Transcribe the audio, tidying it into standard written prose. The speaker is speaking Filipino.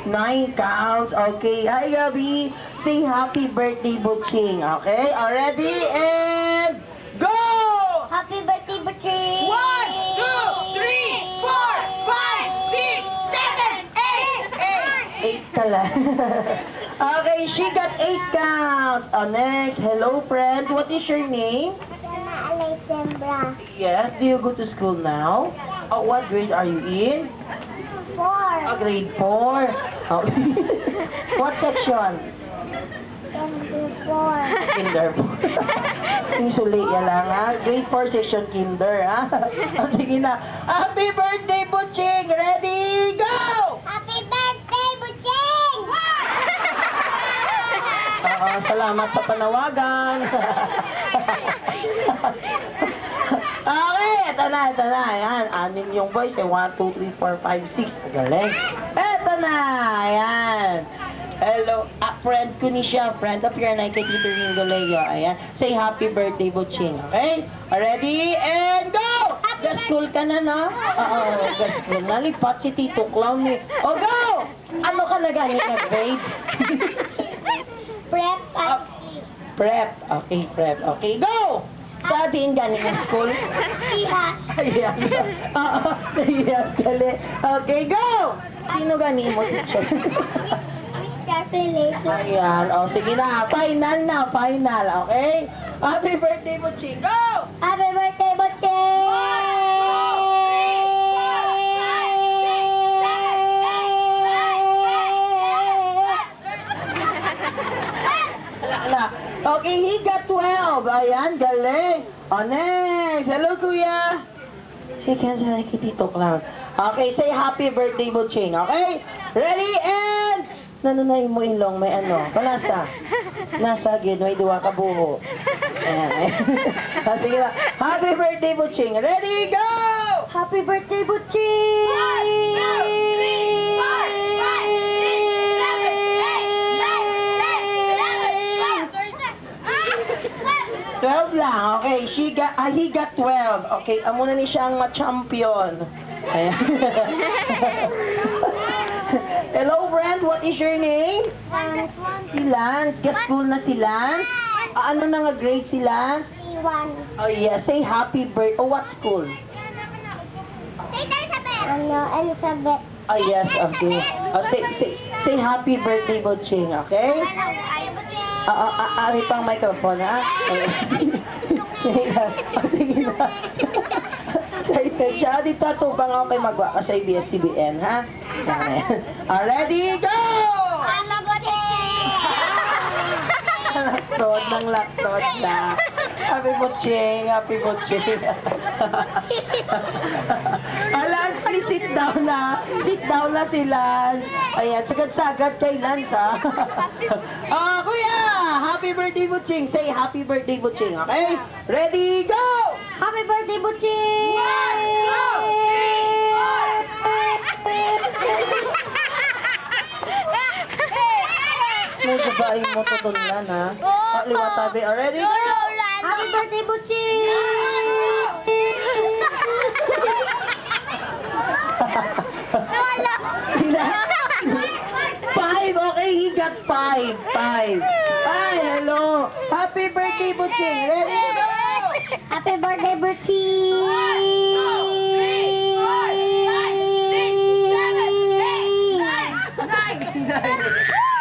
9 counts. Okay. Hi, Gabi. Say happy birthday, Butching. Okay? Already? And go! Happy birthday, Butching! 1, 2, 3, 4, 5, 6, 7, 8, 8 ka lang. Okay, she got 8 counts. Next. Hello, friend. What is your name? Alexandra. Yes. Do you go to school now? What grade are you in? 4. Grade 4. Oh. What section? 24. Kinder. Yung suliya lang, ha? Grade 4 section kinder, ha? Sige na. Happy birthday, Butching! Ready, go! Happy birthday, Butching! Salamat sa panawagan. Okay, ito na. Ayan, 6 yung voice. 1, 2, 3, 4, 5, 6. Galing. Ito na. Ayan. Hello. Friend ko ni siya. Friend of your night kay Tito Ringo Leo. Ayan. Say happy birthday, Butching. Okay? Ready? And go! School ka na, no? Oo, school. Nalipat si Tito Clown eh. O, go! Ano ka na ganit na grade? Prep. Prep. Okay, prep. Okay, go! Sabihin galing ng school. Iha. Ayan. Oo, ayan, gali. Okay, go! Sino ganin mo, teacher? Mr. Philip. Ayan. O, sige na. Final. Okay? Happy birthday, Butching. Go! Happy birthday, Butching! Okay, he got 12. Ayan, galing. Next. Hello, Kuya. Si Kenza, kay Tito Clown. Okay, say happy birthday, Butching. Okay? Ready, and... Nanunay mo ilong, may ano. Palasa. Nasa gid, may duwa ka buho. Ayan. Sige na. Happy birthday, Butching. Ready, go! Happy birthday, Butching! 12 lang. Okay, he got 12. Okay, amo na ni siyang ma-champion. Ayan. Hello, friend. What is your name? Si Lance. Get school na si Lance? Ano na nga grade si Lance? Oh, yeah. Say happy birthday. Oh, what school? Elizabeth. Oh, yes. Okay. Say happy birthday, Butching. Okay? Ari pang microphone, ha? Sige na. Siya, dito tubang ako kay magwa ka sa ABS-CBN, ha? Ready, go! Laktod na. Happy Butching. Lance, please sit down na. Sit down na si Lance. Ayan, sagad-sagad kay Lance, ha? Kuya! Happy birthday, Butching. Say happy birthday, Butching, okay? Ready, go! Happy birthday, Butching! 1, 2, 3, 4. May babae mo tutulan, ha? Liwat tabi. Ready, go! Happy birthday, Butching! Five, okay, he got 5. Hi, hello. Happy birthday, Butching. Ready to go? Happy birthday, Butching! 1, 2, 3, 4, 5, 6, 7, 8, 9.